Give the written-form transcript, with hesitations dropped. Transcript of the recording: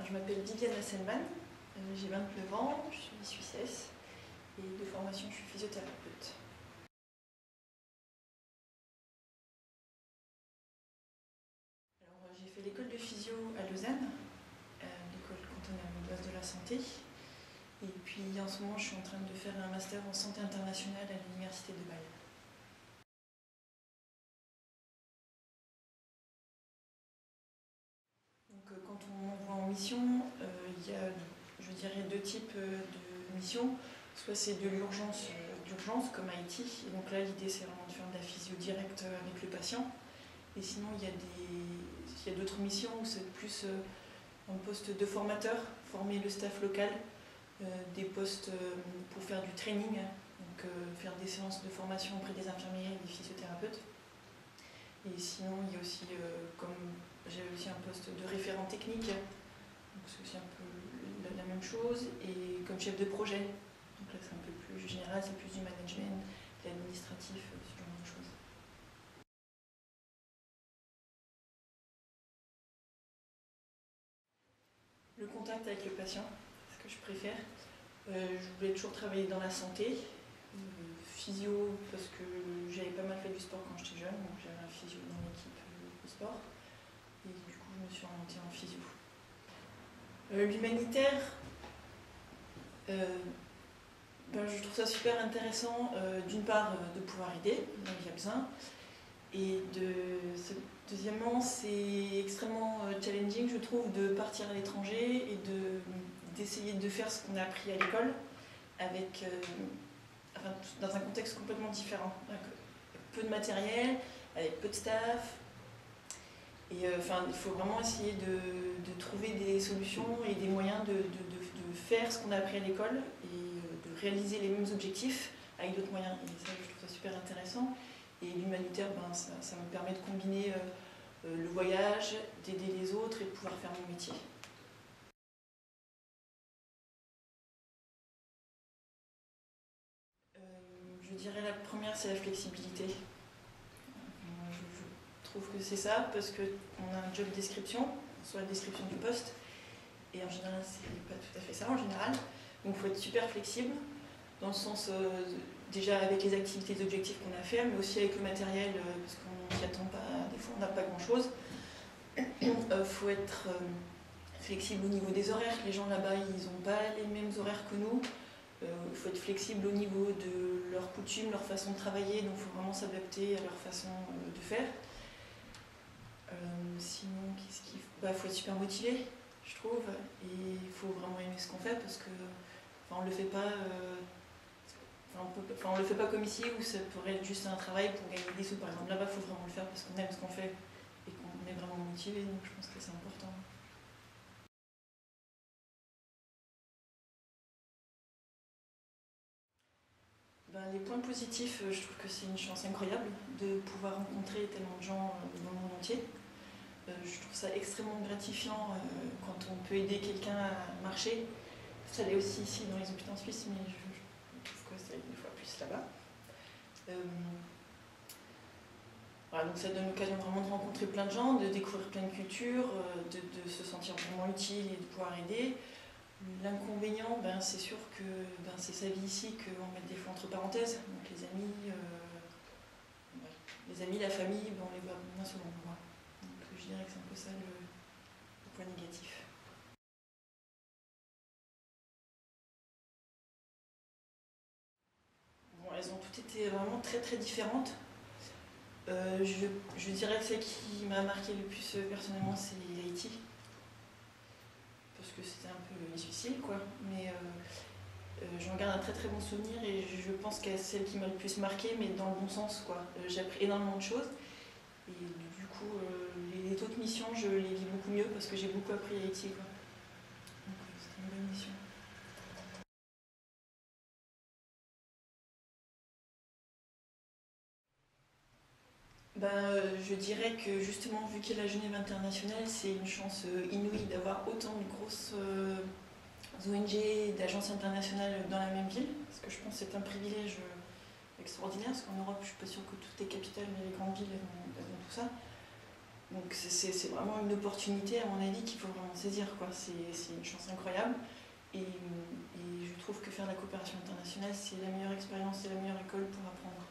Je m'appelle Viviane Hasselman, j'ai 29 ans, je suis suissesse et de formation je suis physiothérapeute. Alors, j'ai fait l'école de physio à Lausanne, l'école cantonale vaudoise de la santé. Et puis en ce moment je suis en train de faire un master en santé internationale à l'université de Bâle. Donc quand on m'envoie en mission, il y a, je dirais, deux types de missions. Soit c'est de l'urgence comme IT, et donc là l'idée c'est vraiment de faire de la physio directe avec le patient. Et sinon il y a d'autres missions où c'est plus un poste de formateur, former le staff local, des postes pour faire du training, donc faire des séances de formation auprès des infirmiers et des physiothérapeutes. Et sinon il y a aussi, comme j'ai aussi un poste de référent technique, donc c'est aussi un peu la même chose, et comme chef de projet. Donc là c'est un peu plus général, c'est plus du management, de l'administratif, ce genre de choses. Le contact avec le patient, c'est ce que je préfère. Je voulais toujours travailler dans la santé, physio parce que j'avais pas mal fait du sport quand j'étais jeune, donc j'avais un physio dans l'équipe de sport, et du coup je me suis orientée en physio. L'humanitaire, je trouve ça super intéressant, d'une part de pouvoir aider, là il y a besoin, et deuxièmement c'est extrêmement challenging je trouve de partir à l'étranger et d'essayer de faire ce qu'on a appris à l'école avec, dans un contexte complètement différent, avec peu de matériel, avec peu de staff. Et il faut vraiment essayer de trouver des solutions et des moyens de faire ce qu'on a appris à l'école et de réaliser les mêmes objectifs avec d'autres moyens. Et ça, je trouve ça super intéressant. Et l'humanitaire, ça me permet de combiner le voyage, d'aider les autres et de pouvoir faire mon métier. Je dirais la première, c'est la flexibilité. Je trouve que c'est ça, parce qu'on a un job description, soit la description du poste, et en général, c'est pas tout à fait ça en général. Donc il faut être super flexible, dans le sens, déjà avec les activités et les objectifs qu'on a à faire, mais aussi avec le matériel, parce qu'on s'y attend pas, des fois on n'a pas grand chose. Il faut être flexible au niveau des horaires, les gens là-bas, ils n'ont pas les mêmes horaires que nous. Il faut être flexible au niveau de leurs coutumes, leur façon de travailler, donc il faut vraiment s'adapter à leur façon de faire. Sinon, qu'est-ce qu'il faut ? Il faut être super motivé, je trouve, et il faut vraiment aimer ce qu'on fait parce que on le fait pas. On le fait pas comme ici où ça pourrait être juste un travail pour gagner des sous. Par exemple, là-bas, il faut vraiment le faire parce qu'on aime ce qu'on fait et qu'on est vraiment motivé. Donc, je pense que c'est important. Les points positifs, je trouve que c'est une chance incroyable de pouvoir rencontrer tellement de gens dans le monde entier. Je trouve ça extrêmement gratifiant quand on peut aider quelqu'un à marcher. Ça l'est aussi ici dans les hôpitaux en Suisse, mais je trouve que c'est une fois plus là-bas. Donc ça donne l'occasion vraiment de rencontrer plein de gens, de découvrir plein de cultures, de se sentir vraiment utile et de pouvoir aider. L'inconvénient, c'est sûr que c'est sa vie ici qu'on met des fois entre parenthèses. Donc les amis, la famille, on les voit moins souvent. Donc je dirais que c'est un peu ça le point négatif. Elles ont toutes été vraiment très très différentes. Je dirais que celle qui m'a marqué le plus personnellement, c'est Haïti. Parce que c'était un peu difficile, quoi. Mais j'en garde un très très bon souvenir et je pense qu'elle est celle qui m'a le plus marqué, mais dans le bon sens, quoi. J'ai appris énormément de choses. Et du coup, les autres missions, je les vis beaucoup mieux parce que j'ai beaucoup appris à Haïti, quoi. Donc c'était une bonne mission. Je dirais que justement, vu qu'il y a la Genève internationale, c'est une chance inouïe d'avoir autant de grosses ONG, d'agences internationales dans la même ville, parce que je pense que c'est un privilège extraordinaire, parce qu'en Europe, je ne suis pas sûre que toutes les capitales, mais les grandes villes elles ont tout ça. Donc c'est vraiment une opportunité, à mon avis, qu'il faut vraiment saisir, quoi. C'est une chance incroyable. Et je trouve que faire de la coopération internationale, c'est la meilleure expérience et la meilleure école pour apprendre.